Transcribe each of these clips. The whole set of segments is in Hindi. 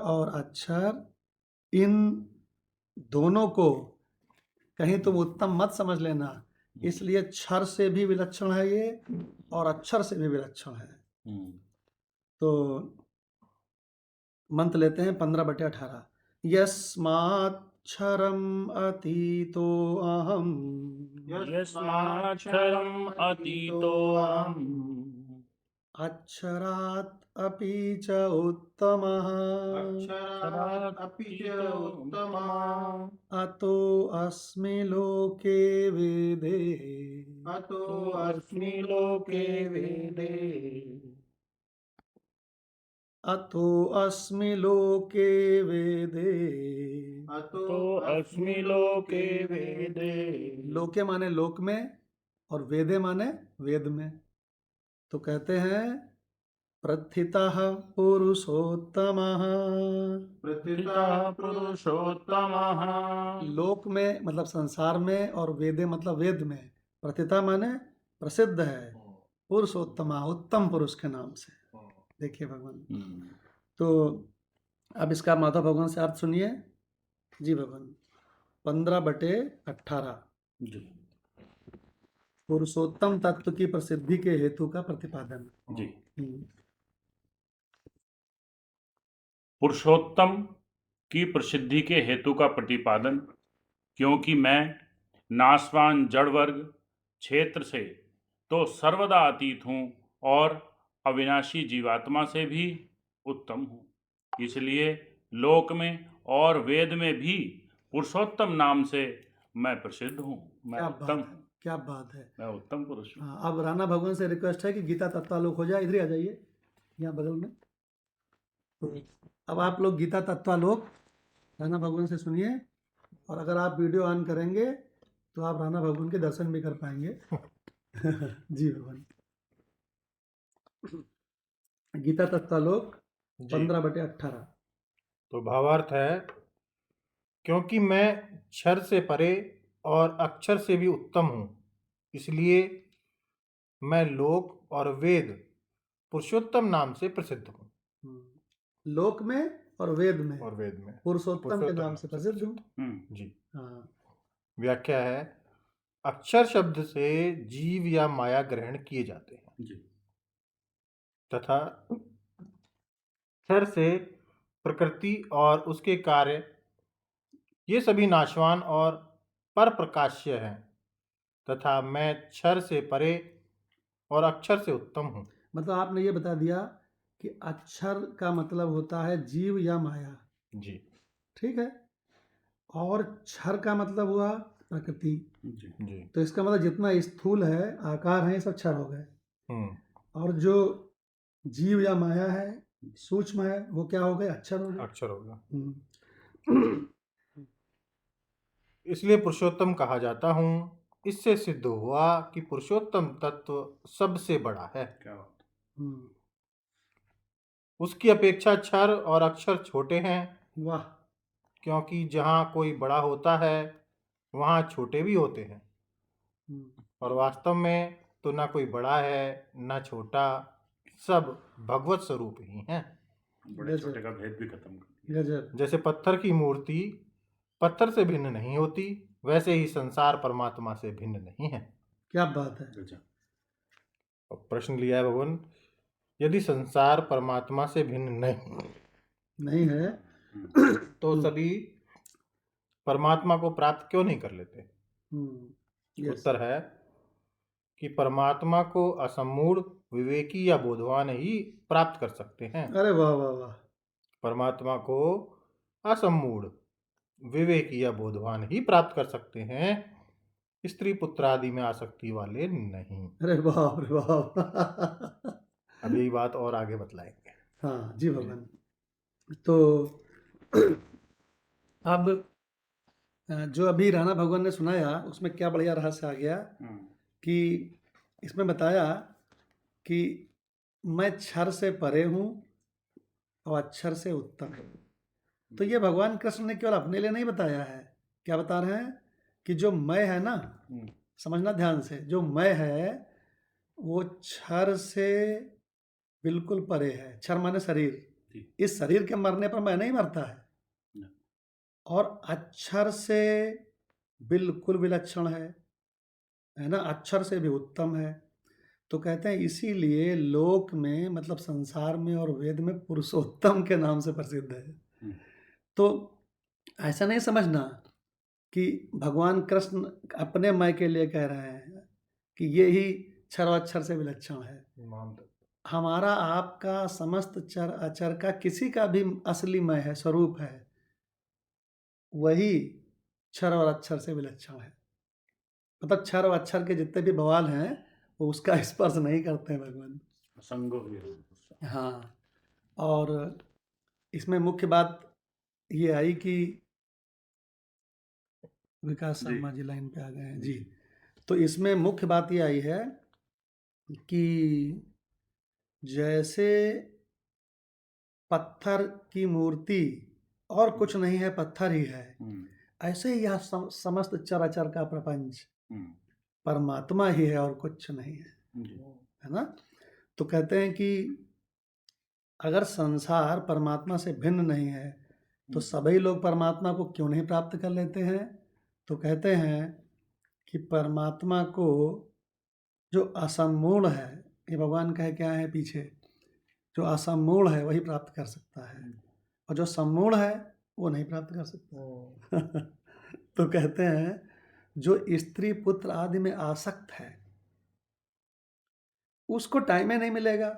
और अक्षर, इन दोनों को कहीं तुम उत्तम मत समझ लेना, इसलिए क्षर से भी विलक्षण है ये और अक्षर से भी विलक्षण है। तो मंत्र लेते हैं 15/18। यस्माक्षरम अतीतो अहम, यस्माक्षरम् अतीतोऽहम् अक्षरात् अपि च उत्तमः, अक्षरात् अपि च उत्तमः अतो अस्मि लोके वेदे, अतोऽस्मि लोके वेदे अतो अस्मि लोके वेदे। अतोऽस्मि लोके वेदे। लोके माने लोक में और वेदे माने वेद में। तो कहते हैं प्रथितः पुरुषोत्तमः, प्रथितः पुरुषोत्तमः लोक में मतलब संसार में और वेदे मतलब वेद में। प्रथिता माने प्रसिद्ध है, पुरुषोत्तमा उत्तम पुरुष के नाम से। देखिए भगवान, तो अब इसका माधव भगवान से अर्थ सुनिए जी भगवान। 15/18 जी पुरुषोत्तम तत्व की प्रसिद्धि के हेतु का प्रतिपादन जी। हम्म, पुरुषोत्तम की प्रसिद्धि के हेतु का प्रतिपादन, क्योंकि मैं नाशवान जड़ वर्ग क्षेत्र से तो सर्वदा अतीत हूँ और अविनाशी जीवात्मा से भी उत्तम हूँ, इसलिए लोक में और वेद में भी पुरुषोत्तम नाम से मैं प्रसिद्ध हूँ। मैं क्या उत्तम बात है, हूँ, क्या बात है। मैं उत्तम पुरुष हूँ। हाँ, अब राणा भगवान से रिक्वेस्ट है कि गीता तत्वालोक हो जाए, इधर ही आ जाइए यहाँ बगल में। तो अब आप लोग गीता तत्वालोक राणा भगवान से सुनिए, और अगर आप वीडियो ऑन करेंगे तो आप राणा भगवान के दर्शन भी कर पाएंगे। जी भगवान। गीता तत्वालोक जी। 15/18। तो भावार्थ है, क्योंकि मैं क्षर से परे और अक्षर से भी उत्तम हूँ, इसलिए मैं लोक और वेद पुरुषोत्तम नाम से प्रसिद्ध हूँ। लोक में और वेद में पुरुषोत्तम के नाम से प्रसिद्ध हूँ। जी। हाँ, व्याख्या है, अक्षर शब्द से जीव या माया ग्रहण किए जाते हैं जी। तथा क्षर से प्रकृति और उसके कार्य ये सभी नाशवान और पर प्रकाश्य हैं, तथा मैं क्षर से परे और अक्षर से उत्तम हूँ। मतलब आपने ये बता दिया कि अक्षर का मतलब होता है जीव या माया, जी। ठीक है, और क्षर का मतलब हुआ प्रकृति। जी। जी। तो इसका मतलब जितना स्थूल है, आकार है, ये सब क्षर हो गए, और जो जीव या माया है, सूक्ष्म है, वो क्या हो गए, अक्षर हो गए। अक्षर होगा। हम्म। इसलिए पुरुषोत्तम कहा जाता हूँ। इससे सिद्ध हुआ कि पुरुषोत्तम तत्व सबसे बड़ा है। क्या बात। हम्म, उसकी अपेक्षा क्षर और अक्षर छोटे हैं, वाह। क्योंकि जहाँ कोई बड़ा होता है वहाँ छोटे भी होते हैं, और वास्तव में तो ना कोई बड़ा है ना छोटा, सब भगवत स्वरूप ही हैं। बड़े छोटे का भेद भी खत्म कर दिया। गजब। जैसे पत्थर की मूर्ति पत्थर से भिन्न नहीं होती, वैसे ही संसार परमात्मा से भिन्न नहीं है। क्या बात है। गजब। और प्रश्न लिया है भगवान, यदि संसार परमात्मा से भिन्न नहीं है तो सभी परमात्मा को प्राप्त क्यों नहीं कर लेते? यस। उत्तर है कि परमात्मा को असमूढ़, विवेकी या बोधवान ही प्राप्त कर सकते हैं। अरे वाह वाह वाह। परमात्मा को असमूढ़, विवेकी या बोधवान ही प्राप्त कर सकते हैं, स्त्री पुत्र आदि में आसक्ति वाले नहीं। अरे बाप रे बाप। अब यही बात और आगे बतलाएंगे। हाँ जी भगवान। तो अब जो अभी राणा भगवान ने सुनाया उसमें क्या बढ़िया रहस्य आ गया कि इसमें बताया कि मैं क्षर से परे हूँ और अक्षर से उत्तम हूँ। तो ये भगवान कृष्ण ने केवल अपने लिए नहीं बताया है, क्या बता रहे हैं कि जो मैं है ना, समझना ध्यान से, जो मैं है वो क्षर से बिल्कुल परे है। क्षर माने शरीर, इस शरीर के मरने पर मैं नहीं मरता है, न। और अक्षर से बिल्कुल विलक्षण है ना, अक्षर से भी उत्तम है। तो कहते हैं इसीलिए लोक में, मतलब संसार में और वेद में पुरुषोत्तम के नाम से प्रसिद्ध है। हम्म, तो ऐसा नहीं समझना कि भगवान कृष्ण अपने मैं के लिए कह रहे हैं कि ये ही क्षर अक्षर से विलक्षण है। मान तक हमारा आपका समस्त चर अचर का किसी का भी असली मैं है, स्वरूप है, वही क्षर और अक्षर से विलक्षण है। मतलब क्षर और अक्षर के जितने भी बवाल हैं वो उसका स्पर्श नहीं करते हैं भगवान। असंगो भी है। हाँ, और इसमें मुख्य बात ये आई कि विकास जी। शर्मा जी लाइन पे आ गए हैं जी। तो इसमें मुख्य बात ये आई है कि जैसे पत्थर की मूर्ति और कुछ नहीं है, पत्थर ही है, ऐसे ही यह समस्त चराचर का प्रपंच परमात्मा ही है और कुछ नहीं है ना। तो कहते हैं कि अगर संसार परमात्मा से भिन्न नहीं है तो सभी लोग परमात्मा को क्यों नहीं प्राप्त कर लेते हैं। तो कहते हैं कि परमात्मा को जो असमूढ़ है, ये भगवान कहे क्या है पीछे, जो असमूढ़ है वही प्राप्त कर सकता है, और जो सम्मूढ़ है वो नहीं प्राप्त कर सकता। तो कहते हैं जो स्त्री पुत्र आदि में आसक्त है उसको टाइम ही नहीं मिलेगा,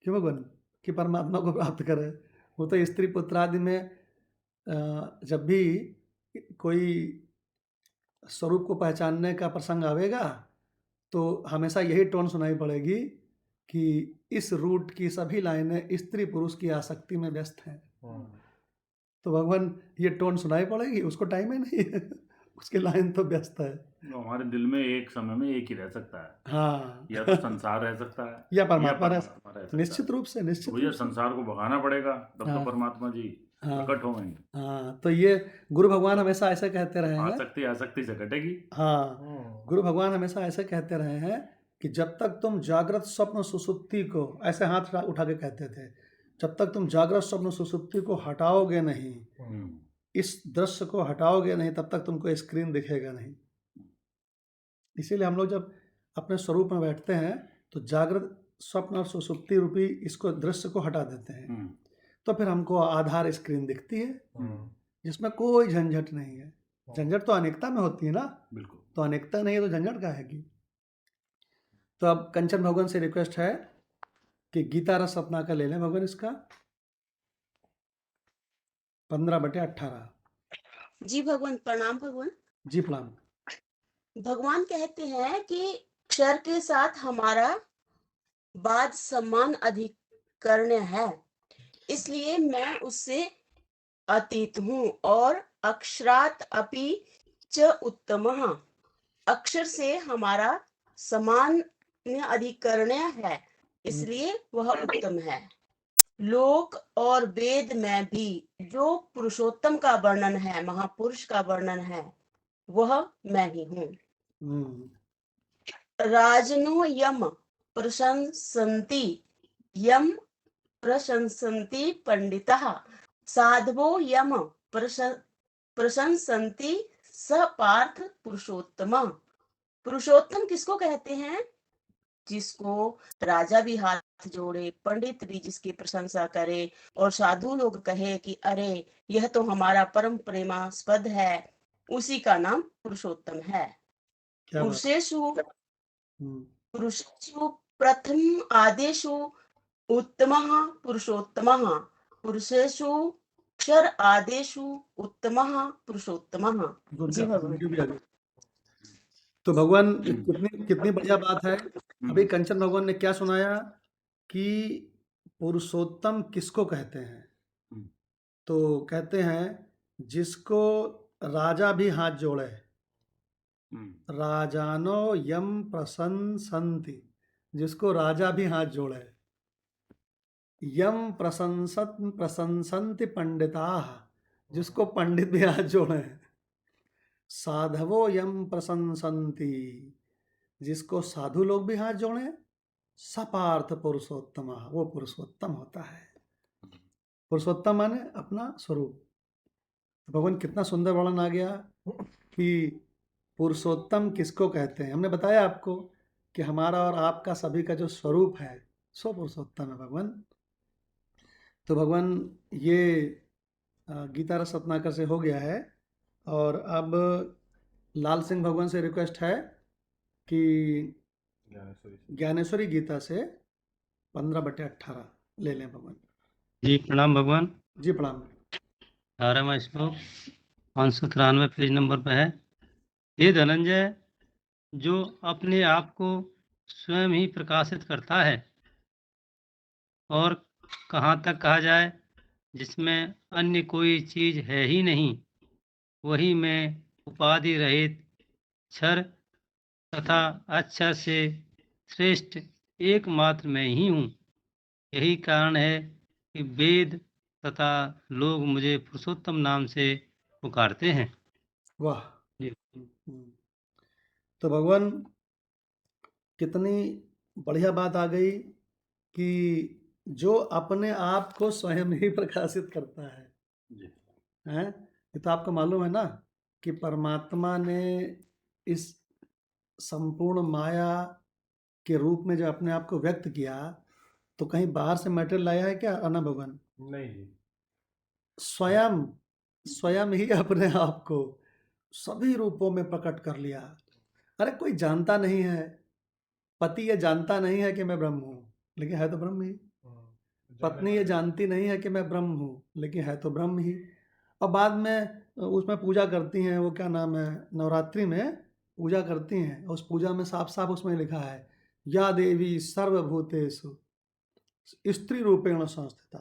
क्यों भगवान, कि परमात्मा को प्राप्त करे। वो तो स्त्री पुत्र आदि में जब भी कोई स्वरूप को पहचानने का प्रसंग आवेगा तो हमेशा यही टोन सुनाई पड़ेगी कि इस रूट की सभी लाइनें स्त्री पुरुष की आसक्ति में व्यस्त हैं। तो भगवान ये टोन सुनाई पड़ेगी, उसको टाइम ही नहीं है। उसकी लाइन तो व्यस्त है। तो हमारे दिल में एक समय में एक ही रह सकता है, हाँ, या तो संसार रह सकता है या परमात्मा रह परमात्मा रह सकता निश्चित है। रूप से, तो निश्चित भैया रूप से। संसार को भगाना पड़ेगा, तब हाँ। तो परमात्मा जी हाँ। प्रकट होंगे। हाँ, तो ये गुरु भगवान हमेशा ऐसे कहते रहे हैं। आसक्ति आसक्ति से कटेगी। हाँ, गुरु भगवान हमेशा ऐसे कहते रहे हैं कि जब तक तुम जागृत स्वप्न सुसुप्ति को, ऐसे हाथ उठा के कहते थे, जब तक तुम जागृत स्वप्न सुसुप्ति को हटाओगे नहीं, इस दृश्य को हटाओगे नहीं, तब तक तुमको स्क्रीन दिखेगा नहीं। इसीलिए हम लोग जब अपने स्वरूप में बैठते हैं तो जागृत स्वप्न और सुसुप्ति रूपी इसको दृश्य को हटा देते हैं, तो फिर हमको आधार स्क्रीन दिखती है जिसमें कोई झंझट नहीं है। झंझट तो अनेकता में होती है ना, बिल्कुल। तो अनेकता नहीं है तो झंझट का है की। तो अब कंचन भगवान से रिक्वेस्ट है कि गीता रस अपना का ले लें भगवान, इसका 15/18। जी भगवान, प्रणाम भगवान। जी प्रणाम। भगवान कहते हैं कि क्षर के साथ हमारा वाद सम्मान अधिकरण है, इसलिए मैं उससे अतीत हूँ, और अक्षरात अपि च उत्तमः, अक्षर से हमारा समान अधिकरण्य है, इसलिए वह उत्तम है। लोक और वेद में भी जो पुरुषोत्तम का वर्णन है, महापुरुष का वर्णन है, वह मैं ही हूँ। राजनो यम प्रशंसन्ति, यम प्रशंसन्ति पंडितः, साधवो यम प्रशंसन्ति स पार्थ पुरुषोत्तम। पुरुषोत्तम किसको कहते हैं? जिसको राजा भी हाथ जोड़े, पंडित भी जिसकी प्रशंसा करे, और साधु लोग कहे कि अरे यह तो हमारा परम प्रेमास्पद है, उसी का नाम पुरुषोत्तम है। क्या बात। पुरुषेषु पुरुषेषु प्रथम आदेशु उत्तमः पुरुषोत्तमः, पुरुषेषु क्षर आदेशु उत्तमः पुरुषोत्तमः। जी भगवान। तो भगवान कितनी कितनी बढ़िया बात है। अभी कंचन भगवान ने क्या सुनाया कि पुरुषोत्तम किसको कहते हैं। तो कहते हैं जिसको राजा भी हाथ जोड़े, राजानो यम प्रशंसन्ति, जिसको राजा भी हाथ जोड़े, यम प्रशंसन्ति पंडिताः, जिसको पंडित भी हाथ जोड़े, साधवो यम प्रशंसन्ति, जिसको साधु लोग भी हाथ जोड़े, सपार्थ पुरुषोत्तम, वो पुरुषोत्तम होता है। पुरुषोत्तम माने अपना स्वरूप। भगवान कितना सुंदर वर्णन आ गया कि पुरुषोत्तम किसको कहते हैं। हमने बताया आपको कि हमारा और आपका सभी का जो स्वरूप है सो पुरुषोत्तम है भगवान। तो भगवान ये गीता रस रत्नाकर से हो गया है, और अब लाल सिंह भगवान से रिक्वेस्ट है कि ज्ञानेश्वरी गीता से 15/18 ले लें भगवान। जी प्रणाम भगवान। जी प्रणाम। 18वां श्लोक 593 पेज नंबर पर है। हे धनंजय, जो अपने आप को स्वयं ही प्रकाशित करता है और कहाँ तक कहा जाए जिसमें अन्य कोई चीज है ही नहीं, वही मैं उपाधि रहित क्षर तथा अक्षर से श्रेष्ठ एकमात्र मैं ही हूँ। यही कारण है कि वेद तथा लोग मुझे पुरुषोत्तम नाम से पुकारते हैं। वाह। जी। तो भगवान कितनी बढ़िया बात आ गई कि जो अपने आप को स्वयं ही प्रकाशित करता है। जी। हैं? ये तो आपको मालूम है ना कि परमात्मा ने इस संपूर्ण माया के रूप में जो अपने आप को व्यक्त किया, तो कहीं बाहर से मटेरियल लाया है क्या अना भगवान? नहीं। स्वयं स्वयं ही अपने आप को सभी रूपों में प्रकट कर लिया। अरे कोई जानता नहीं है, पति ये जानता नहीं है कि मैं ब्रह्म हूँ, लेकिन है तो ब्रह्म ही। पत्नी ये जानती नहीं है कि मैं ब्रह्म हूँ, लेकिन है तो ब्रह्म ही। और बाद में उसमें पूजा करती हैं, वो क्या नाम है, नवरात्रि में पूजा करती हैं, उस पूजा में साफ साफ उसमें लिखा है या देवी सर्वभूतेषु स्त्री रूपेण संस्थिता,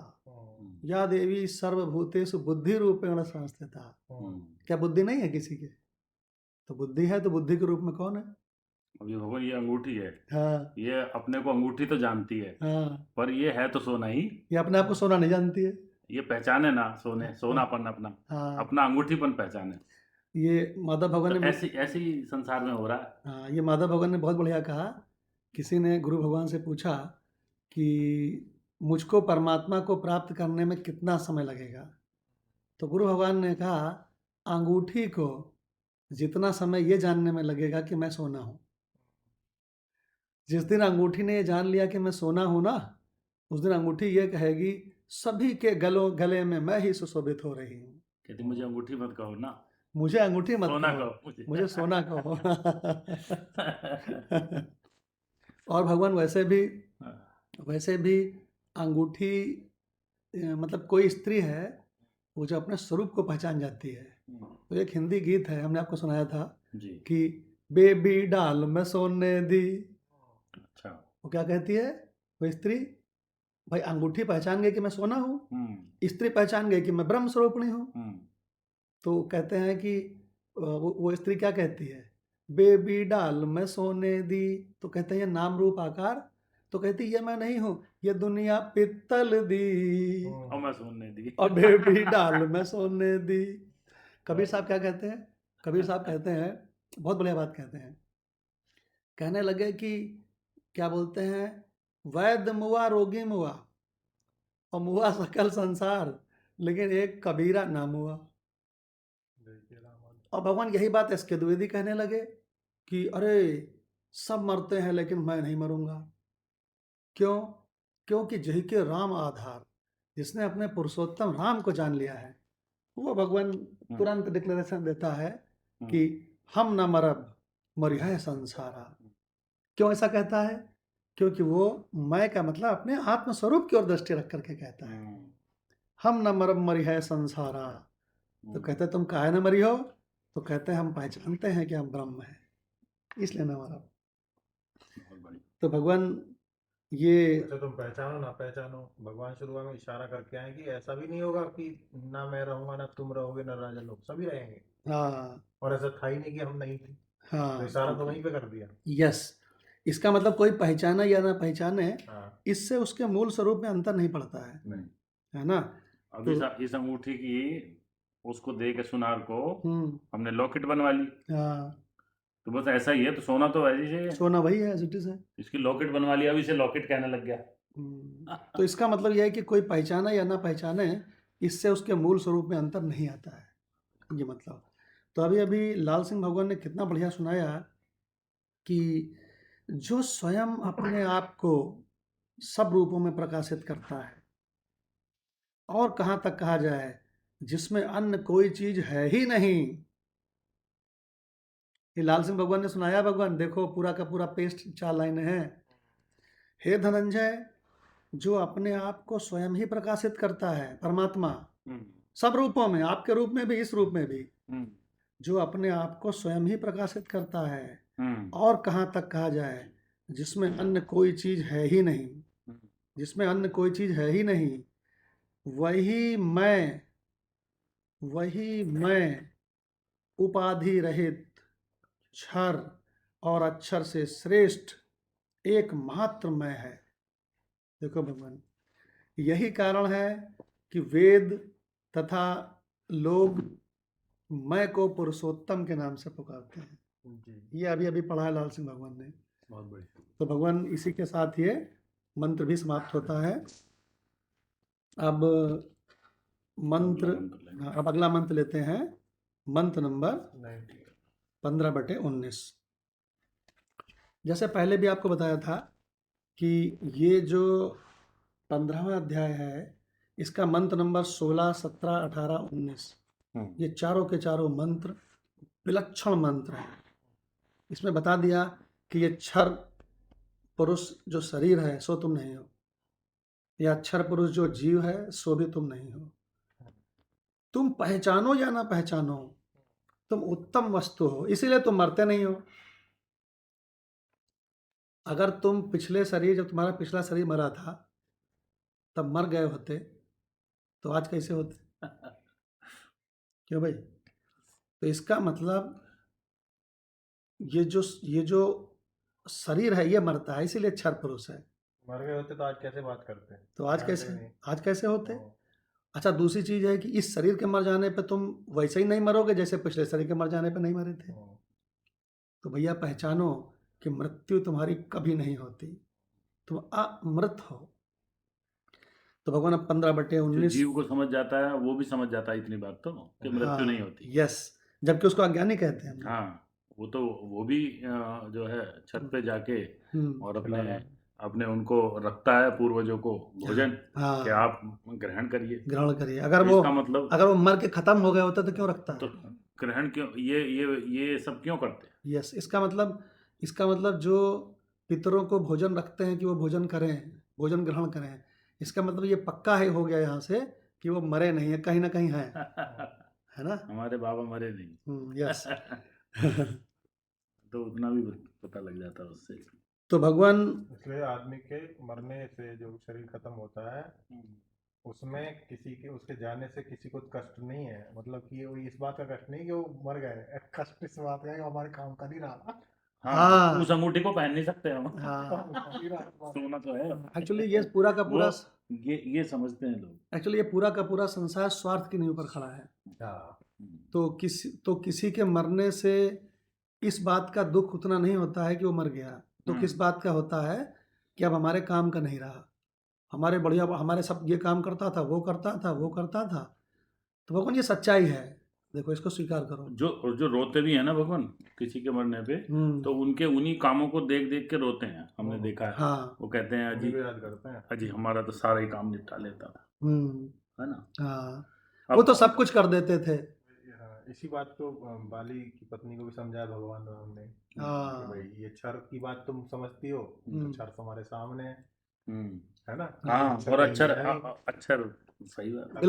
या देवी सर्वभूतेषु बुद्धि रूपेण संस्थिता। क्या बुद्धि नहीं है किसी के? तो बुद्धि है, तो बुद्धि के रूप में कौन है? अभी भगवान ये अंगूठी है, हाँ ये अपने को अंगूठी तो जानती है, हाँ, पर ये है तो सोना ही। ये अपने आप को सोना नहीं जानती है। ये पहचान है ना, सोनापन अपना, हाँ, अपना अंगूठीपन पहचान है। ये माधव भगवान तो ने ऐसे ही संसार में हो रहा है। हाँ, ये माधव भगवान ने बहुत बढ़िया कहा। किसी ने गुरु भगवान से पूछा कि मुझको परमात्मा को प्राप्त करने में कितना समय लगेगा, तो गुरु भगवान ने कहा अंगूठी को जितना समय ये जानने में लगेगा कि मैं सोना हूँ। जिस दिन अंगूठी ने ये जान लिया कि मैं सोना हूँ ना, उस दिन अंगूठी ये कहेगी सभी के गले में मैं ही सुशोभित हो रही हूँ। कहती मुझे अंगूठी मत कहो ना, मुझे अंगूठी मत सोना कहो, कहो मुझे सोना कहो। और भगवान वैसे भी अंगूठी मतलब कोई स्त्री है वो जो अपने स्वरूप को पहचान जाती है। तो एक हिंदी गीत है, हमने आपको सुनाया था जी। कि बेबी डाल में सोने दी। अच्छा। वो क्या कहती है वो स्त्री? भाई अंगूठी पहचान गई कि मैं सोना हूँ, स्त्री पहचान गई कि मैं ब्रह्म स्वरूपिणी हूँ। तो कहते हैं कि वो स्त्री क्या कहती है, बेबी डाल में सोने दी। तो कहते हैं ये नाम रूप आकार। तो कहती ये मैं नहीं हूँ, ये दुनिया पित्तल दी और मैं सोने दी, और बेबी डाल में सोने दी। कबीर साहब क्या कहते हैं? कबीर साहब कहते हैं, बहुत बढ़िया बात कहते हैं। कहने लगे कि क्या बोलते हैं, वैद मुआ रोगी मुआ और मुआ सकल संसार, लेकिन एक कबीरा ना मुआ। और भगवान यही बात एस के द्विवेदी कहने लगे कि अरे सब मरते हैं लेकिन मैं नहीं मरूंगा। क्यों? क्योंकि जही के राम आधार, जिसने अपने पुरुषोत्तम राम को जान लिया है, वो भगवान तुरंत डिक्लेरेशन देता है कि हम न मरब मरिह संसारा। क्यों ऐसा कहता है? क्योंकि वो मैं का मतलब अपने आत्मस्वरूप की ओर दृष्टि रख करके कहता है हम न मरब मरिह संसारा। तो कहते तुम काहे न मरी हो? तो कहते हैं हम पहचानते हैं कि हम ब्रह्म हैं, इसलिए न मरब। तो भगवान ये अच्छा तुम पहचानो ना पहचानो, भगवान शुरुआत में इशारा करके आए कि ऐसा भी नहीं होगा कि ना मैं रहूंगा ना तुम रहोगे ना राजा लोग, सभी रहेंगे। हाँ और ऐसा था ही नहीं कि हम नहीं थे। तो हाँ इशारा तो वहीं पे कर दिया। यस, इसका मतलब कोई पहचाना या ना पहचाने, हाँ। इससे उसके मूल स्वरूप में अंतर नहीं पड़ता है, नहीं। है ना? अब तो इस अंगूठी की उसको दे के सुनार को हमने लॉकेट बनवा ली। हाँ, तो बस ऐसा ही है, तो सोना तो वैसे ही है, सोना वही है, एज इट इज है। इसकी लॉकेट बनवा लिया, अब इसे लॉकेट कहने लग गया। तो इसका मतलब यह है कि कोई पहचाने या ना पहचाने, इससे उसके मूल स्वरूप में अंतर नहीं आता है, ये मतलब। तो अभी अभी लाल सिंह भगवान ने कितना बढ़िया सुनाया कि जो स्वयं अपने आप को सब रूपों में प्रकाशित करता है, और कहाँ तक कहा जाए, जिसमें अन्य कोई चीज है ही नहीं। ये लाल सिंह भगवान ने सुनाया, भगवान देखो पूरा का पूरा पेस्ट 4 लाइनें हैं। हे धनंजय, जो अपने आप को स्वयं ही प्रकाशित करता है, परमात्मा सब रूपों में, आपके रूप में भी, इस रूप में भी, जो अपने आप को स्वयं ही प्रकाशित करता है, और कहाँ तक कहा जाए, जिसमें अन्य कोई चीज है ही नहीं, जिसमें अन्य कोई चीज है ही नहीं, वही मैं उपाधि रहित, क्षर और अक्षर से श्रेष्ठ एकमात्र मैं है। देखो भगवान, यही कारण है कि वेद तथा लोग मैं को पुरुषोत्तम के नाम से पुकारते हैं। ये अभी अभी पढ़ा है लाल सिंह भगवान ने। बहुत बढ़िया। तो भगवान इसी के साथ ये मंत्र भी समाप्त होता है। अब अगला मंत्र लेते हैं, मंत्र नंबर 15/19। जैसे पहले भी आपको बताया था कि ये जो 15वां अध्याय है, इसका मंत्र नंबर 16, 17, 18, 19, ये चारों के चारों मंत्र विलक्षण मंत्र हैं। इसमें बता दिया कि ये क्षर पुरुष जो शरीर है सो तुम नहीं हो, या अक्षर पुरुष जो जीव है सो भी तुम नहीं हो। तुम पहचानो या ना पहचानो, तुम उत्तम वस्तु हो, इसीलिए तुम मरते नहीं हो। अगर तुम पिछले शरीर, जब तुम्हारा पिछला शरीर मरा था तब मर गए होते, तो आज कैसे होते? क्यों भाई? तो इसका मतलब ये जो शरीर है ये मरता है, इसीलिए क्षर पुरुष है। मर गए होते तो आज कैसे बात करते? तो आज कैसे होते? अच्छा, दूसरी चीज है कि इस शरीर के मर जाने पे तुम वैसे ही नहीं मरोगे जैसे पिछले शरीर के मर जाने पे नहीं मरे थे। तो भैया पहचानो कि मृत्यु तुम्हारी कभी नहीं होती, तुम अमृत हो। तो भगवान अब 15/19 जीव को समझ जाता है वो भी समझ जाता है इतनी बात तो, कि मृत्यु नहीं होती। यस, जबकि उसको अज्ञानी कहते हैं। हाँ, वो भी जो है छत पे जाके और अपने उनको रखता है, पूर्वजों को भोजन कि आप ग्रहण करिए। अगर वो मर के खत्म हो गए होते तो क्यों रखता है? तो ग्रहण क्यों, ये सब क्यों करते हैं? यस, इसका मतलब जो पितरों को भोजन रखते हैं कि वो भोजन ग्रहण करें, इसका मतलब ये पक्का है हो गया यहाँ से कि वो मरे नहीं है, कहीं ना कहीं है ना? हमारे बाबा मरे नहीं। यस। तो उतना भी पता लग जाता है उससे। तो भगवान, इसलिए आदमी के मरने से जो शरीर खत्म होता है उसमें उसके जाने से किसी को कष्ट नहीं है। मतलब कि वो इस बात का कष्ट नहीं कि वो मर गए, कष्ट इस बात का है कि हमारे काम का नहीं रहा। हाँ, उस अंगूठी को पहन नहीं सकते हम। सोना तो है। एक्चुअली ये पूरा का पूरा ये समझते हैं लोग। एक्चुअली ये पूरा का पूरा संसार स्वार्थ की नींव पर खड़ा है। तो किसी के मरने से इस बात का दुख उतना नहीं होता है कि वो मर गया, तो किस बात का होता है कि अब हमारे काम का नहीं रहा, हमारे सब ये काम करता था, वो करता था। तो भगवान ये सच्चाई है, देखो इसको स्वीकार करो। जो रोते भी है ना भगवान किसी के मरने पे, तो उनके उन्हीं कामों को देख देख के रोते हैं, हमने देखा है। हाँ, वो कहते हैं अजी हमारा तो सारा ही काम निपटा लेता था, है ना? हाँ, वो तो सब कुछ कर देते थे। इसी बात को बाली की पत्नी को भी समझाया भगवान ने कि भाई ये क्षर की बात तुम समझती हो, क्षर तुम्हारे सामने है ना? हाँ, और अक्षर सही बात।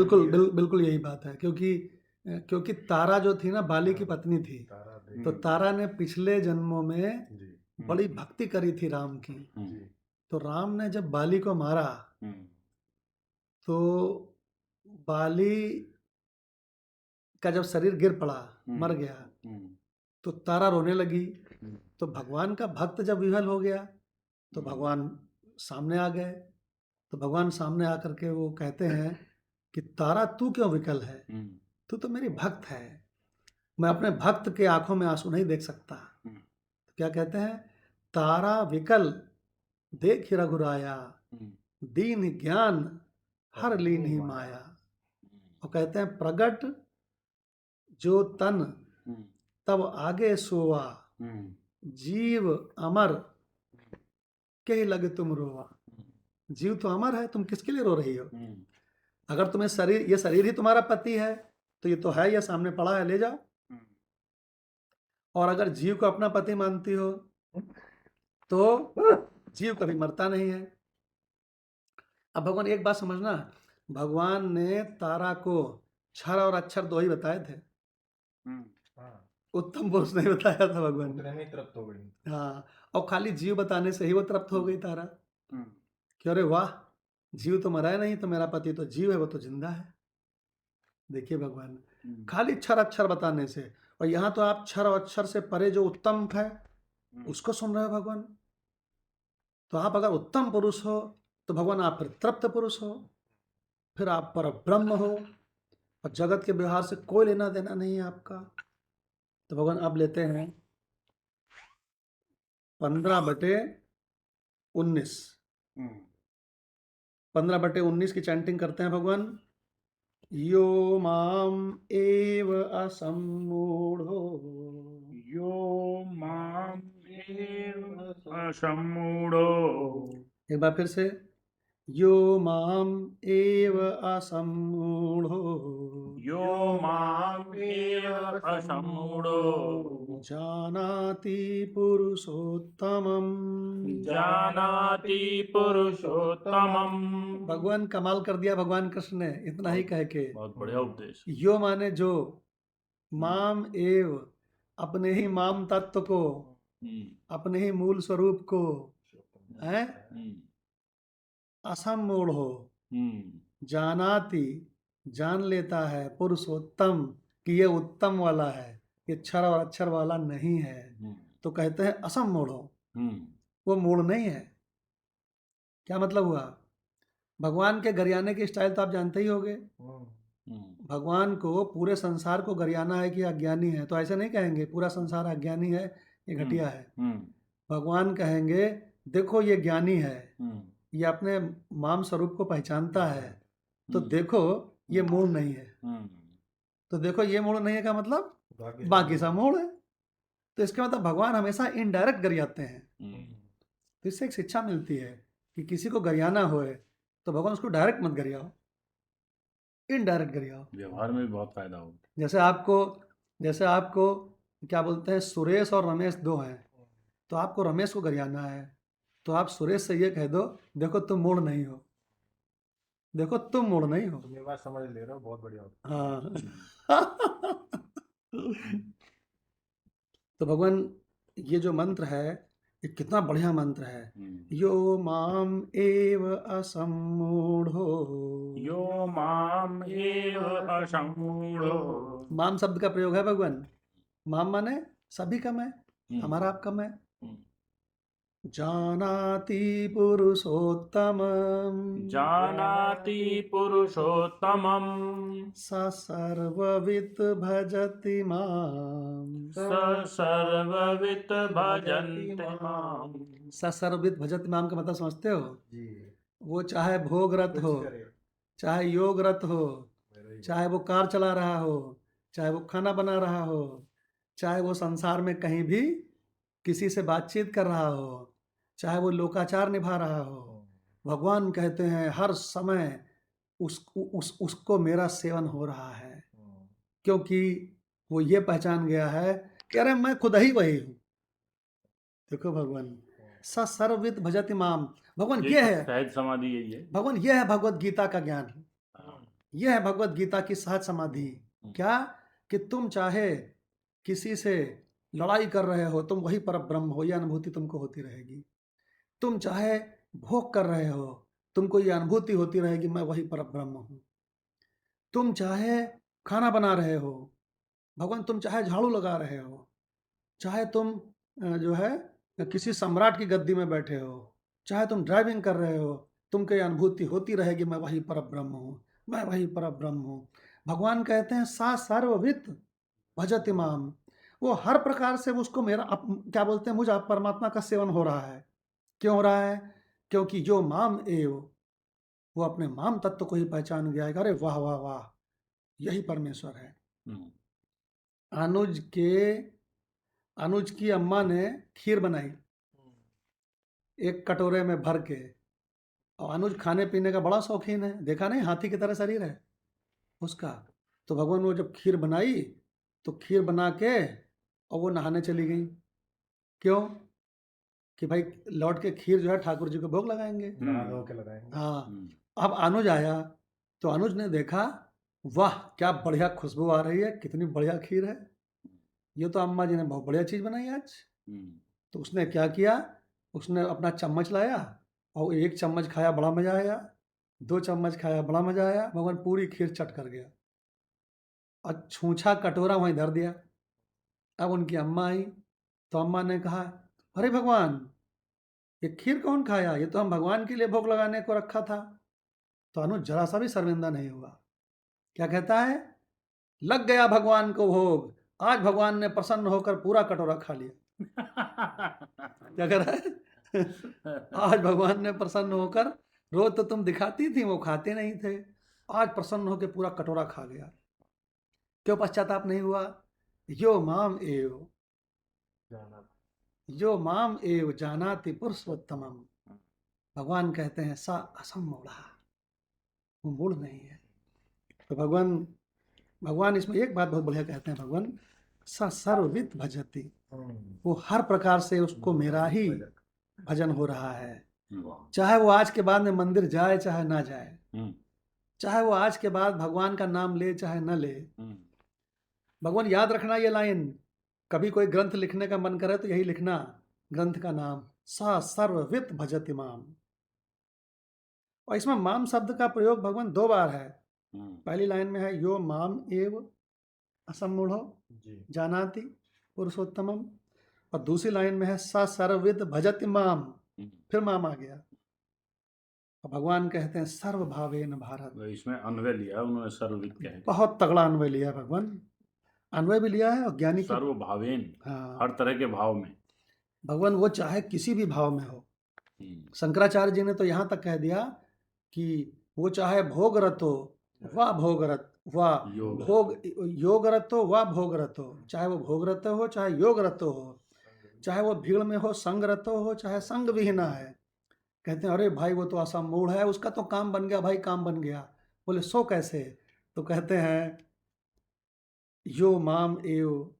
बिल्कुल यही बात है, क्योंकि तारा जो थी ना बाली की पत्नी थी, तो तारा ने पिछले जन्मों में बड़ी भक्ति करी थी राम की। तो राम ने जब बाली को मारा तो बाली का जब शरीर गिर पड़ा, मर गया, तो तारा रोने लगी। तो भगवान का भक्त जब विह्वल हो गया तो भगवान सामने आ गए। तो भगवान सामने आकर के वो कहते हैं कि तारा तू क्यों विकल है, तू तो मेरी भक्त है, मैं अपने भक्त के आंखों में आंसू नहीं देख सकता। तो क्या कहते हैं, तारा विकल देख रघुराया, दीन ज्ञान हर लीन माया। और कहते हैं प्रगट जो तन तब आगे सोवा, जीव अमर के ही लगे तुम रोवा। जीव तो अमर है, तुम किसके लिए रो रही हो? अगर तुम्हें ये शरीर ही तुम्हारा पति है तो ये तो है, ये सामने पड़ा है, ले जाओ। और अगर जीव को अपना पति मानती हो तो जीव कभी मरता नहीं है। अब भगवान एक बात समझना, भगवान ने तारा को क्षर और अक्षर दो ही बताए थे, उत्तम पुरुष नहीं बताया था भगवान ने। उतने में ही तृप्त हो गई। हाँ, और खाली जीव बताने से ही वो तृप्त हो गई तारा कि अरे वाह, जीव तो मरा है नहीं, तो मेरा पति तो जीव है, वो तो जिंदा है। देखिए भगवान खाली क्षर अक्षर बताने से, और यहाँ तो आप क्षर और अक्षर से परे जो उत्तम है उसको सुन रहे हो भगवान। तो आप अगर उत्तम पुरुष हो तो भगवान आप फिर तृप्त पुरुष हो, फिर आप पर ब्रह्म हो, और जगत के व्यवहार से कोई लेना देना नहीं है आपका। तो भगवान अब लेते हैं 15/19। 15/19 की चैंटिंग करते हैं भगवान। यो माम एव असम्मूढ़ो, यो माम एव असम्मूढ़ो। एक बार फिर से, यो माम एव असम्मूढ़ो, यो माम एव असम्मूढ़ो। जानाति पुरुषोत्तमम्, जानाति पुरुषोत्तमम्। भगवान कमाल कर दिया भगवान कृष्ण ने इतना ही कह के। बहुत बढ़िया उपदेश। यो माने जो, माम एव अपने ही माम तत्व को, अपने ही मूल स्वरूप को है, असम्मूढ़ हो, जानाति जान लेता है, पुरुषोत्तम कि ये उत्तम वाला है, ये क्षर और अक्षर वाला नहीं है। तो कहते हैं असम्मूढ़ हो, वो मूढ़ नहीं है। क्या मतलब हुआ? भगवान के गरियाने की स्टाइल तो आप जानते ही होंगे। भगवान को पूरे संसार को गरियाना है कि अज्ञानी है, तो ऐसे नहीं कहेंगे पूरा संसार अज्ञानी है, ये घटिया है। भगवान कहेंगे देखो ये ज्ञानी है, ये अपने माम स्वरूप को पहचानता है, तो देखो ये मूढ़ नहीं है। तो देखो ये मूढ़ नहीं है का मतलब बाकी सब मूढ़ है। तो इसके मतलब भगवान हमेशा इनडायरेक्ट गरियाते हैं। तो इससे एक शिक्षा मिलती है कि किसी को गरियाना होए तो भगवान उसको डायरेक्ट मत गरियाओ, इनडायरेक्ट गरियाओ। व्यवहार में भी बहुत फायदा होगा। जैसे आपको क्या बोलते हैं, सुरेश और रमेश दो हैं, तो आपको रमेश को गरियाना है तो आप सुरेश से ये कह दो देखो तुम मूढ़ नहीं हो, देखो तुम मूढ़ नहीं हो। तुम ये बात समझ ले रहे हो, बहुत बढ़िया होता हाँ। तो भगवान ये जो मंत्र है ये कितना बढ़िया मंत्र है। यो माम एव असम्मूढ़ो, यो माम एव असम्मूढ़ो। माम शब्द का प्रयोग है भगवान। माम माने सभी का मैं, हमारा आपका मैं। जानाति पुरुषोत्तमम्, जानाति पुरुषोत्तमम्। स सर्ववित् भजति माम्, स सर्ववित् भजन्ति माम्। स सर्ववित् भजति माम का मतलब समझते हो? जी। वो चाहे भोगरत हो, चाहे योगरत हो, चाहे वो कार चला रहा हो, चाहे वो खाना बना रहा हो, चाहे वो संसार में कहीं भी किसी से बातचीत कर रहा हो, चाहे वो लोकाचार निभा रहा हो, भगवान कहते हैं हर समय उसको मेरा सेवन हो रहा है, क्योंकि वो ये पहचान गया है कि अरे मैं खुद ही वही हूँ। देखो भगवान स सर्ववित् भजति माम, भगवान ये है सहज समाधि, यही है भगवान, ये है भगवत गीता का ज्ञान, ये है भगवत गीता की सहज समाधि। क्या कि तुम चाहे किसी से लड़ाई कर रहे हो, तुम वही पर ब्रह्म हो, यह अनुभूति तुमको होती रहेगी। तुम चाहे भोग कर रहे हो, तुमको यह अनुभूति होती रहेगी मैं वही पर ब्रह्म हूँ। तुम चाहे खाना बना रहे हो भगवान, तुम चाहे झाड़ू लगा रहे हो, चाहे तुम जो है किसी सम्राट की गद्दी में बैठे हो, चाहे तुम ड्राइविंग कर रहे हो, तुमको यह अनुभूति होती रहेगी मैं वही पर ब्रह्म हूँ, मैं वही पर ब्रह्म हूँ। भगवान कहते हैं सा सर्ववित् भजति माम, वो हर प्रकार से उसको मेरा क्या बोलते हैं, मुझे परमात्मा का सेवन हो रहा है। क्यों हो रहा है? क्योंकि जो माम एव, वो अपने माम तत्व को ही पहचान गया है। अरे वाह वाह वाह, यही परमेश्वर है। अनुज की अम्मा ने खीर बनाई एक कटोरे में भर के, और अनुज खाने पीने का बड़ा शौकीन है, देखा नहीं हाथी की तरह शरीर है उसका। तो भगवान वो जब खीर बनाई तो खीर बना के और वो नहाने चली गई। क्यों? कि भाई लौट के खीर जो है ठाकुर जी को भोग लगाएंगे। नहा धो के लगाएंगे। हाँ, अब अनुज आया तो अनुज ने देखा, वाह क्या बढ़िया खुशबू आ रही है, कितनी बढ़िया खीर है, ये तो अम्मा जी ने बहुत बढ़िया चीज़ बनाई आज। तो उसने क्या किया, उसने अपना चम्मच लाया और एक चम्मच खाया, बड़ा मजा आया, 2 चम्मच खाया, बड़ा मजा आया, भगवान पूरी खीर चट कर गया और छूछा कटोरा वहीं धर दिया। अब उनकी अम्मा आई तो अम्मा ने कहा, अरे भगवान ये खीर कौन खाया, ये तो हम भगवान के लिए भोग लगाने को रखा था। तो अनुज जरा सा भी शर्मिंदा नहीं हुआ, क्या कहता है, लग गया भगवान को भोग, आज भगवान ने प्रसन्न होकर पूरा कटोरा खा लिया। क्या कर रहा है आज भगवान ने प्रसन्न होकर, रोज तो तुम दिखाती थी वो खाते नहीं थे, आज प्रसन्न होकर पूरा कटोरा खा गया। क्यों पश्चाताप नहीं हुआ? यो माम एव जो माम एव जानाति पुरुषोत्तमम। भगवान कहते हैं सा असमूढ़ा, वो मूढ़ नहीं है। तो भगवान इसमें एक बात बहुत बढ़िया कहते हैं, भगवान सा सर्वविद भजति, वो हर प्रकार से उसको मेरा ही भजन हो रहा है, चाहे वो आज के बाद में मंदिर जाए चाहे ना जाए, चाहे वो आज के बाद भगवान का नाम ले चाहे न ले। भगवान याद रखना ये लाइन, कभी कोई ग्रंथ लिखने का मन करे तो यही लिखना, ग्रंथ का नाम सा सर्वविद भजति माम। और इसमें माम शब्द का प्रयोग भगवान 2 बार है। पहली लाइन में है यो माम एव असमूढ़ो जानाति पुरुषोत्तमम, और दूसरी लाइन में है सा सर्वविद भजति माम, फिर माम आ गया। और भगवान कहते हैं सर्वभावेन भारत, इसमें अन्वय लिया उन्होंने, सर्वविद कह, बहुत तगड़ा अन्वय लिया है भगवान, अन्वय भी लिया है और ज्ञानी सर्वभावेन, हाँ, हर तरह के भाव में भगवान वो चाहे किसी भी भाव में हो। शंकराचार्य जी ने तो यहाँ तक कह दिया कि वो चाहे भोगरत हो व भोगरत व भोग योगरत हो व भोगरत हो, चाहे वो भोगरत हो चाहे योगरत हो, चाहे वो भीड़ में हो संगरत हो चाहे संग विहीना है। कहते हैं अरे भाई वो तो असमूढ़ है, उसका तो काम बन गया भाई, काम बन गया। बोले सो कैसे? तो कहते हैं यो माम एव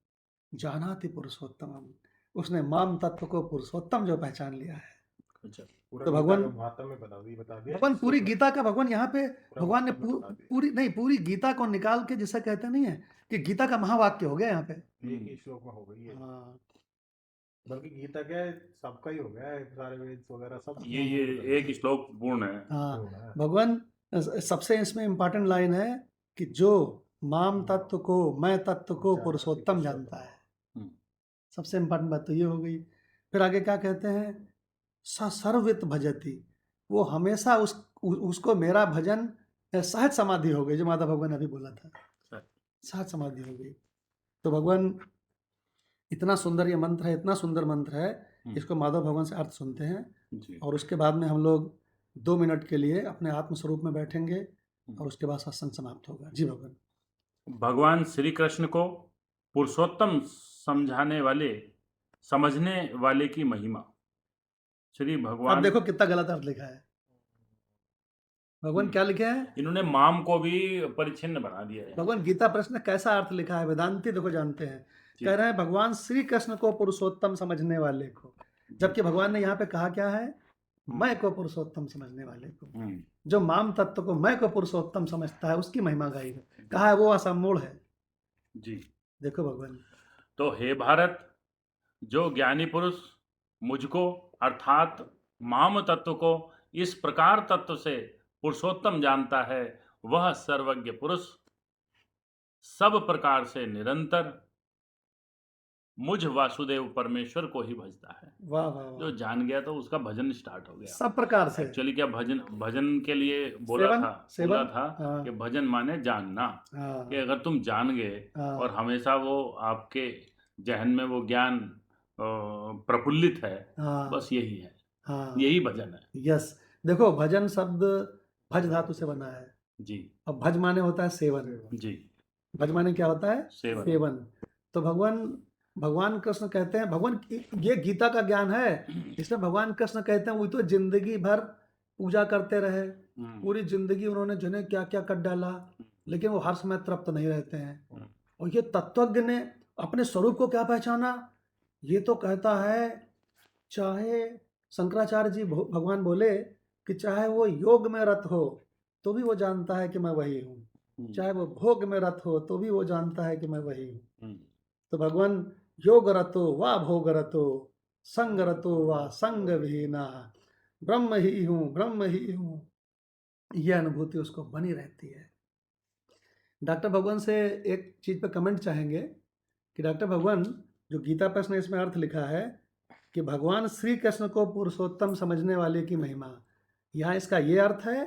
जानाति पुरुषोत्तमम, उसने माम तत्व को पुरुषोत्तम जो पहचान लिया है। तो भगवान भगवान पूरी गीता का, भगवान यहाँ पे भगवान ने पूरी गीता को निकाल के, जिसे कहते नहीं है कि गीता का महावाक्य हो गया यहाँ पे, एक ही श्लोक में हो गई है। हाँ, बल्कि गीता क्या है, सबका ही हो गया है, सारे वेद वगैरह सब ये एक श्लोक पूर्ण है। हाँ, भगवान सबसे इसमें इम्पोर्टेंट लाइन है कि जो माम तत्व को, मैं तत्व को पुरुषोत्तम जानता है, सबसे इम्पोर्टेंट बात तो ये हो गई। फिर आगे क्या कहते हैं, स सर्वविद भजति, वो हमेशा उसको मेरा भजन सहज समाधि हो गई, जो माता भगवान ने अभी बोला था, सहज समाधि हो गई। तो भगवान इतना सुंदर ये मंत्र है, इतना सुंदर मंत्र है, इसको माधव भगवान से अर्थ सुनते हैं और उसके बाद में हम लोग 2 मिनट के लिए अपने आत्म स्वरूप में बैठेंगे और उसके बाद सत्संग समाप्त होगा। जी भगवान। भगवान श्री कृष्ण को पुरुषोत्तम समझने वाले की महिमा। श्री भगवान, अब देखो कितना गलत अर्थ लिखा है, भगवान क्या लिखे हैं, इन्होंने माम को भी परिच्छिन्न बना दिया है। भगवान गीता प्रश्न कैसा अर्थ लिखा है, वेदांती देखो जानते हैं, कह रहे हैं भगवान श्री कृष्ण को पुरुषोत्तम समझने वाले को, जबकि भगवान ने यहाँ पे कहा क्या है, मैं को पुरुषोत्तम समझने वाले को। जो माम तत्व को मैं को पुरुषोत्तम समझता है उसकी महिमा गाई है, कहा है वो असमूढ़ है। जी देखो भगवान। तो हे भारत, जो ज्ञानी पुरुष मुझको अर्थात माम तत्व को इस प्रकार तत्व से पुरुषोत्तम जानता है, वह सर्वज्ञ पुरुष सब प्रकार से निरंतर मुझ वासुदेव परमेश्वर को ही भजता है। वाह वाह वाह। जो जान गया तो उसका भजन स्टार्ट हो गया सब प्रकार से। एक्चुअली क्या भजन के लिए बोला था हाँ, कि भजन माने जानना, हाँ, कि अगर तुम जान गए हाँ, और हमेशा वो आपके जहन में वो ज्ञान प्रफुल्लित है, हाँ, बस यही है, हाँ, यही भजन है। यस। देखो भजन शब्द भज धातु से बना है। जी और भज माने होता है सेवन। जी भज माने क्या होता है? सेवन। सेवन। तो भगवान कृष्ण कहते हैं, भगवान ये गीता का ज्ञान है, इसमें भगवान कृष्ण कहते हैं वो तो जिंदगी भर पूजा करते रहे, पूरी जिंदगी उन्होंने जने क्या क्या कर डाला, लेकिन वो हर समय तृप्त नहीं रहते हैं। और ये तत्वज्ञ ने अपने स्वरूप को क्या पहचाना? ये तो कहता है, चाहे शंकराचार्य जी भगवान बोले कि चाहे वो योग में रत हो तो भी वो जानता है कि मैं वही हूँ, चाहे वो भोग में रत हो तो भी वो जानता है कि मैं वही हूँ। तो भगवान योग रतो वा भोग रतो, संग रतो वा संग विहीना, ब्रह्म ही हूँ, यह अनुभूति उसको बनी रहती है। डॉक्टर भगवान से एक चीज पे कमेंट चाहेंगे कि डॉक्टर भगवान, जो गीता प्रश्न ने इसमें अर्थ लिखा है कि भगवान श्री कृष्ण को पुरुषोत्तम समझने वाले की महिमा, यहाँ इसका ये अर्थ है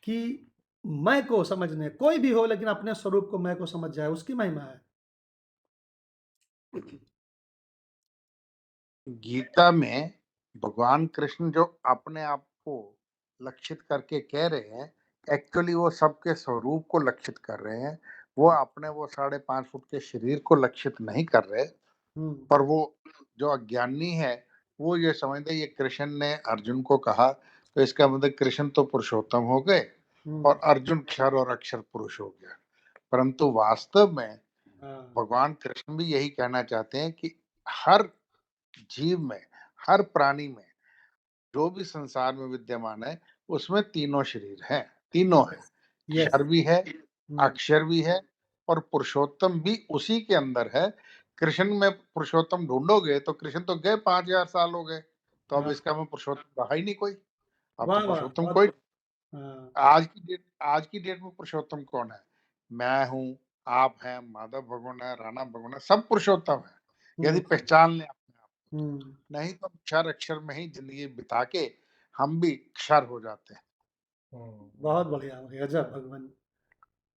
कि मैं को समझने, कोई भी हो लेकिन अपने स्वरूप को मैं को समझ जाए, उसकी महिमा है। गीता में भगवान कृष्ण जो अपने आप को लक्षित करके कह रहे हैं, एक्चुअली वो सबके स्वरूप को लक्षित कर रहे हैं। वो अपने वो 5.5 फुट के शरीर को लक्षित नहीं कर रहे, पर वो जो अज्ञानी है वो ये समझते ये कृष्ण ने अर्जुन को कहा तो इसका मतलब कृष्ण तो पुरुषोत्तम हो गए और अर्जुन क्षर और अक्षर पुरुष हो गया। परंतु वास्तव में भगवान कृष्ण भी यही कहना चाहते हैं कि हर जीव में, हर प्राणी में, जो भी संसार में विद्यमान है उसमें तीनों शरीर हैं, तीनों है। क्षर भी है, अक्षर भी है और पुरुषोत्तम भी उसी के अंदर है। कृष्ण में पुरुषोत्तम ढूंढोगे तो कृष्ण तो गए 5000 साल हो गए, तो अब इसका में पुरुषोत्तम रहा ही नहीं कोई। अब तो पुरुषोत्तम कोई, आज की डेट में पुरुषोत्तम कौन है? मैं हूं, आप हैं, माधव भगवान है, राणा भगवान है, सब पुरुषोत्तम है यदि पहचान लें अपने आप को। नहीं तो क्षर अक्षर में ही जिंदगी बिता के हम भी क्षर हो जाते हैं। बहुत बढ़िया, गजब भगवान,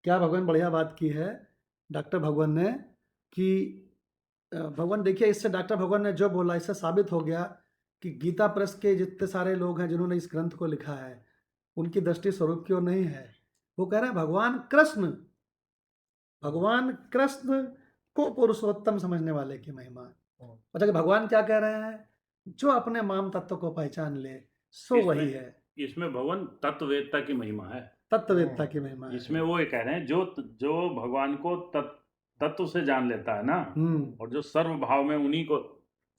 क्या भगवान बढ़िया बात की है डॉक्टर भगवान ने कि भगवान देखिए, इससे डॉक्टर भगवान ने जो बोला इससे साबित हो गया कि गीता प्रेस के जितने सारे लोग हैं जिन्होंने इस ग्रंथ को लिखा है उनकी दृष्टि स्वरूप की ओर नहीं है। वो कह रहे हैं भगवान कृष्ण को पुरुषोत्तम समझने वाले की महिमा। अच्छा कि भगवान क्या कह रहे हैं? जो अपने माम तत्व को पहचान ले सो वही है। इसमें भगवान तत्ववेदता की महिमा है, तत्ववेदता की महिमा है। इसमें वो ये कह रहे हैं जो भगवान को तत्व से जान लेता है ना, और जो सर्व भाव में उन्हीं को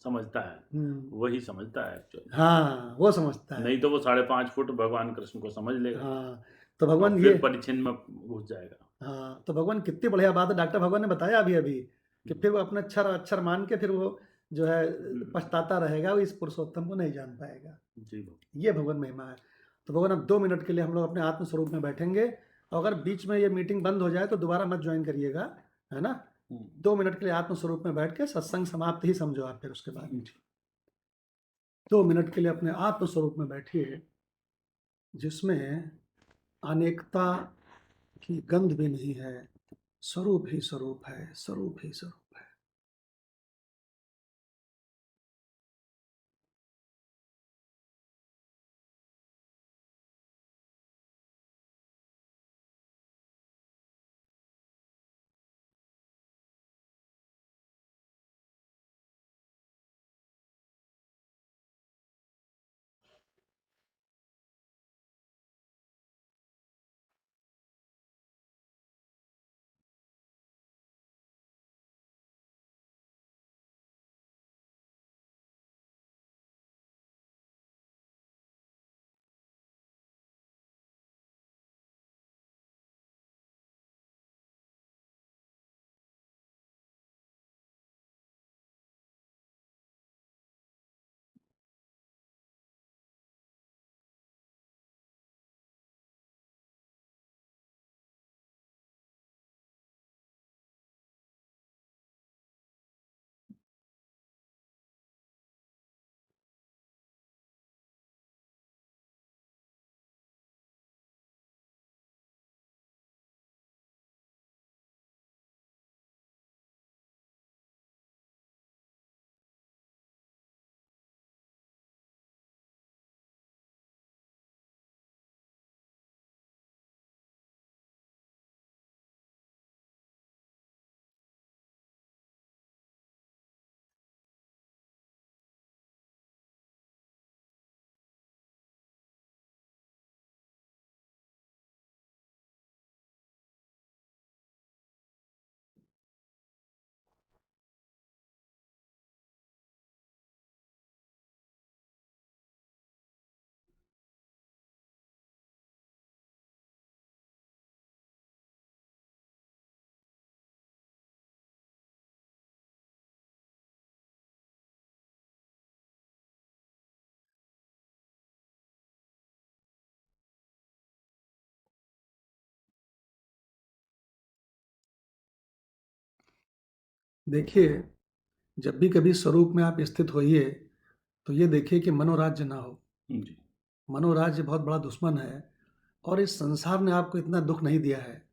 समझता है, वही समझता है एक्चुअली। हाँ, वो समझता है, नहीं तो वो 5.5 फुट भगवान कृष्ण को समझ लेगा। हाँ, तो भगवान फिर ये परिचिन में घुस जाएगा। हाँ, तो भगवान कितनी बढ़िया बात है डॉक्टर भगवान ने बताया अभी कि फिर वो अपने अक्षर मान के फिर वो जो है पछताता रहेगा, वो इस पुरुषोत्तम को नहीं जान पाएगा। जी ये भगवान महिमा है। तो भगवान अब 2 मिनट के लिए हम लोग अपने आत्म स्वरूप में बैठेंगे, और अगर बीच में ये मीटिंग बंद हो जाए तो दोबारा मत ज्वाइन करिएगा, है ना? 2 मिनट के लिए आत्म स्वरूप में बैठ के सत्संग समाप्त ही समझो आप, फिर उसके बाद 2 मिनट के लिए अपने आत्म स्वरूप में बैठिए, जिसमें अनेकता की गंध भी नहीं है, स्वरूप ही स्वरूप है, स्वरूप ही स्वरूप है। देखिए, जब भी कभी स्वरूप में आप स्थित होइए, तो ये देखिए कि मनोराज्य ना हो। जी। मनोराज्य बहुत बड़ा दुश्मन है और इस संसार ने आपको इतना दुःख नहीं दिया है,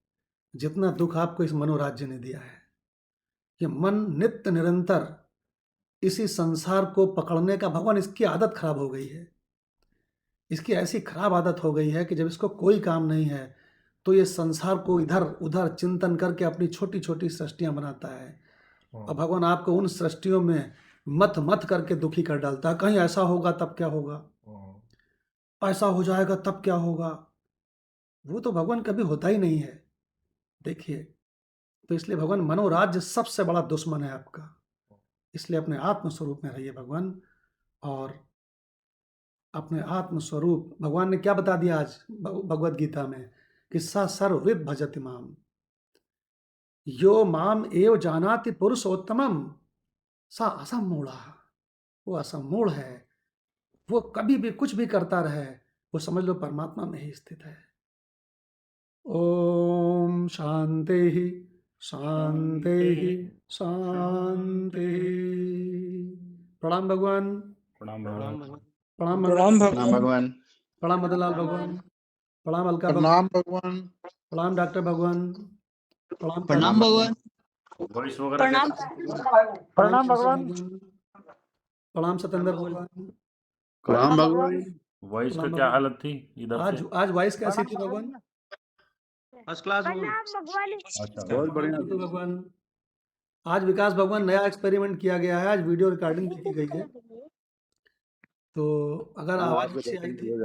जितना दुःख आपको इस मनोराज्य ने दिया है। ये मन नित्य निरंतर इसी संसार को पकड़ने का, भगवान इसकी आदत खराब हो गई है। इसकी ऐसी खराब आदत हो गई है कि जब इसको कोई काम नहीं है, तो ये संसार को इधर-उधर चिंतन करके अपनी छोटी-छोटी सृष्टियाँ बनाता है। और भगवान आपको उन सृष्टियों में मथ-मथ करके दुखी कर डालता है। कहीं ऐसा होगा तब क्या होगा? ऐसा हो जाएगा तब क्या होगा? वो तो भगवान कभी होता ही नहीं है। देखिए, तो इसलिए भगवान मनोराज्य सबसे बड़ा दुश्मन है आपका। इसलिए अपने आत्म स्वरूप में रहिए भगवान, और अपने आत्म स्वरूप भगवान ने क्या बता दिया आज भगवद गीता में कि स सर्वविद भजति माम, यो माम एव जानाति पुरुषोत्तमम सा असम्मूढ़। वो असम्मूढ़ है, वो कभी भी कुछ भी करता रहे, वो समझ लो परमात्मा में ही स्थित है। ओम शांति शांति शांति। प्रणाम भगवान। प्रणाम भगवान। प्रणाम प्रणाम भगवान। भगवान। प्रणाम मदनलाल भगवान। प्रणाम अलका भगवान। प्रणाम भगवान। प्रणाम डॉक्टर भगवान। प्रणाम प्रणाम भगवान। वॉइस वगैरह प्रणाम कैसा? प्रणाम भगवान। प्रणाम सतेंद्र भगवान। प्रणाम भगवान। वॉइस का प्रणाम क्या भगवान। हालत थी इधर आज से? आज वॉइस कैसी थी भगवान? फर्स्ट क्लास अच्छा। बहुत बढ़िया। बिल्कुल भगवान। आज विकास भगवान नया एक्सपेरिमेंट किया गया है, आज वीडियो रिकॉर्डिंग की गई है, तो अगर आवाज अच्छी आई थी